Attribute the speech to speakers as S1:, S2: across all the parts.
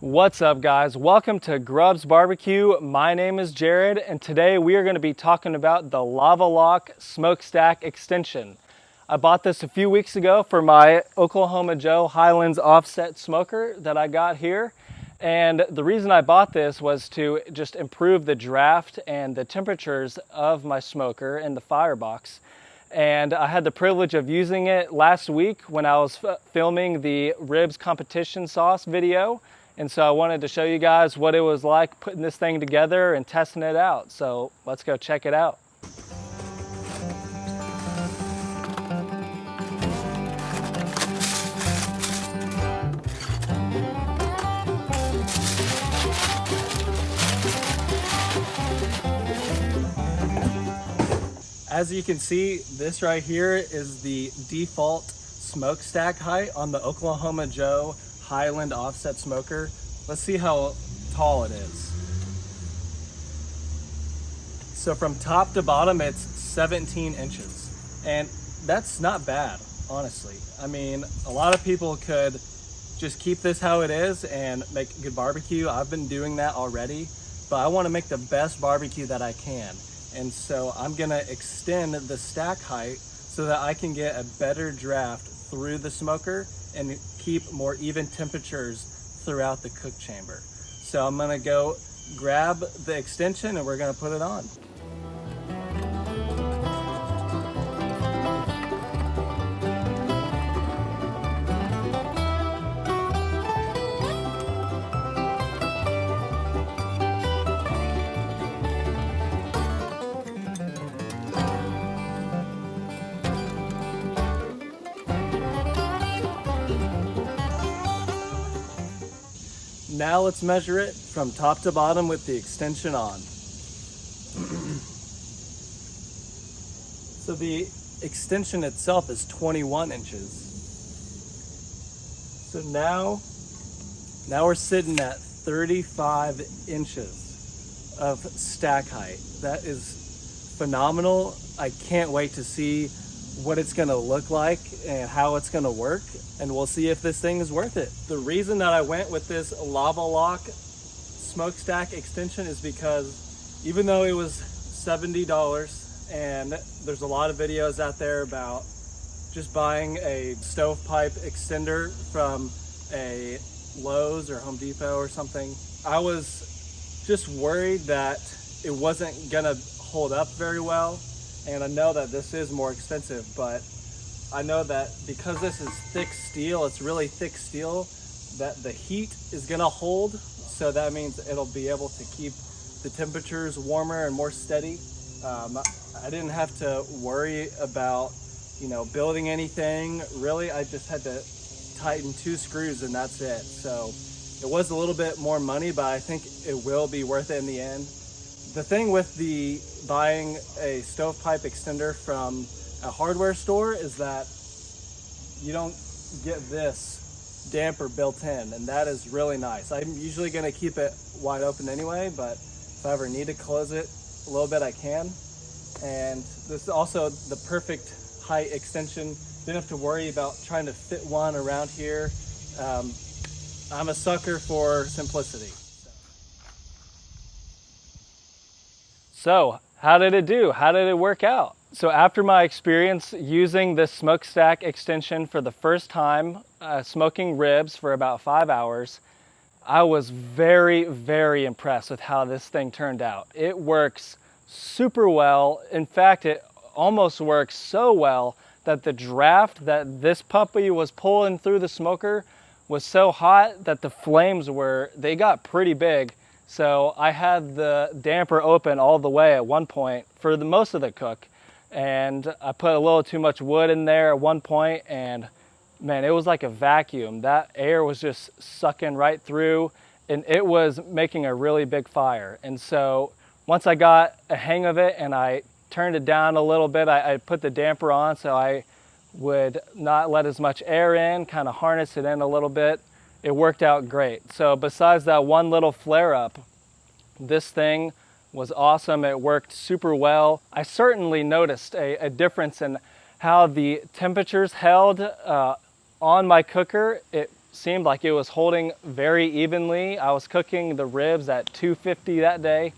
S1: What's up, guys? Welcome to Grubbs BBQ. My name is Jared, and today we are going to be talking about the LavaLock Smokestack extension. I bought this a few weeks ago for my Oklahoma Joe Highlands offset smoker that I got here. And the reason I bought this was to just improve the draft and the temperatures of my smoker in the firebox. And I had the privilege of using it last week when I was filming the ribs competition sauce video. And so I wanted to show you guys what it was like putting this thing together and testing it out. So let's go check it out. As you can see, this right here is the default smokestack height on the Oklahoma Joe Highland offset smoker. Let's see how tall it is. So from top to bottom, it's 17 inches. And that's not bad, honestly. I mean, a lot of people could just keep this how it is and make good barbecue. I've been doing that already, but I want to make the best barbecue that I can. And so I'm gonna extend the stack height so that I can get a better draft through the smoker and keep more even temperatures throughout the cook chamber. So I'm gonna go grab the extension and we're gonna put it on. Now let's measure it from top to bottom with the extension on. So the extension itself is 21 inches. So now we're sitting at 35 inches of stack height. That is phenomenal. I can't wait to see what it's gonna look like and how it's gonna work, and we'll see if this thing is worth it. The reason that I went with this LavaLock Smokestack extension is because even though it was $70, and there's a lot of videos out there about just buying a stovepipe extender from a Lowe's or Home Depot or something, I was just worried that it wasn't gonna hold up very well. And I know that this is more expensive, but I know that because this is thick steel, it's really thick steel, that the heat is gonna hold. So that means it'll be able to keep the temperatures warmer and more steady. I didn't have to worry about, building anything. Really, I just had to tighten 2 screws and that's it. So it was a little bit more money, but I think it will be worth it in the end. The thing with buying a stovepipe extender from a hardware store is that you don't get this damper built in, and that is really nice. I'm usually gonna keep it wide open anyway, but if I ever need to close it a little bit, I can. And this is also the perfect height extension. Didn't have to worry about trying to fit one around here. I'm a sucker for simplicity. So how did it do? How did it work out? So after my experience using this smokestack extension for the first time, smoking ribs for about 5 hours, I was very, very impressed with how this thing turned out. It works super well. In fact, it almost works so well that the draft that this puppy was pulling through the smoker was so hot that the flames they got pretty big. So I had the damper open all the way at one point for the most of the cook. And I put a little too much wood in there at one point, and man, it was like a vacuum. That air was just sucking right through, and it was making a really big fire. And so once I got a hang of it and I turned it down a little bit, I put the damper on so I would not let as much air in, kind of harness it in a little bit. It worked out great. So besides that one little flare up, this thing was awesome. It worked super well. I certainly noticed a difference in how the temperatures held on my cooker. It seemed like it was holding very evenly. I was cooking the ribs at 250 that day,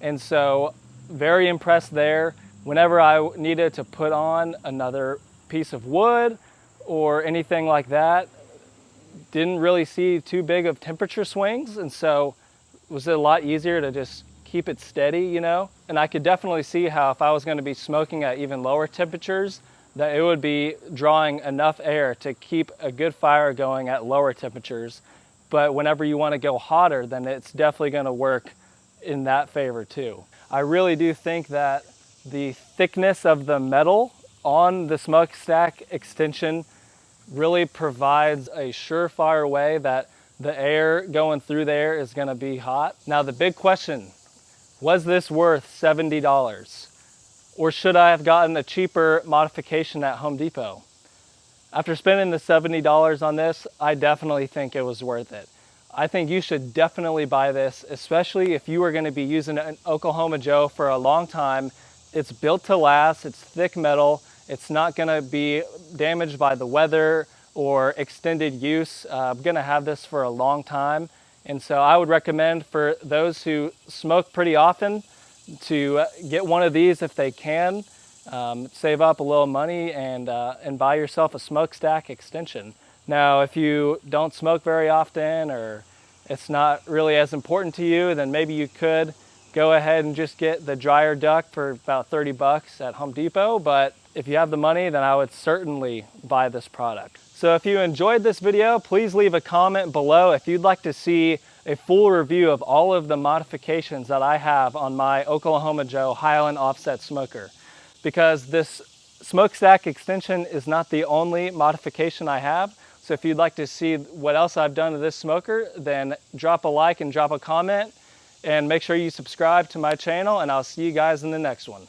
S1: and so very impressed there. Whenever I needed to put on another piece of wood or anything like that, didn't really see too big of temperature swings, and so it was a lot easier to just keep it steady, you know? And I could definitely see how if I was going to be smoking at even lower temperatures, that it would be drawing enough air to keep a good fire going at lower temperatures. But whenever you want to go hotter, then it's definitely going to work in that favor too. I really do think that the thickness of the metal on the smokestack extension really provides a surefire way that the air going through there is going to be hot. Now the big question, was this worth $70? Or should I have gotten a cheaper modification at Home Depot? After spending the $70 on this, I definitely think it was worth it. I think you should definitely buy this, especially if you are going to be using an Oklahoma Joe for a long time. It's built to last, it's thick metal, it's not going to be damaged by the weather or extended use. I'm going to have this for a long time, and so I would recommend for those who smoke pretty often to get one of these if they can. Save up a little money and buy yourself a smokestack extension. Now, if you don't smoke very often or it's not really as important to you, then maybe you could go ahead and just get the dryer duct for about 30 bucks at Home Depot. But if you have the money, then I would certainly buy this product. So if you enjoyed this video, please leave a comment below if you'd like to see a full review of all of the modifications that I have on my Oklahoma Joe Highland offset smoker. Because this smokestack extension is not the only modification I have. So if you'd like to see what else I've done to this smoker, then drop a like and drop a comment, and make sure you subscribe to my channel, and I'll see you guys in the next one.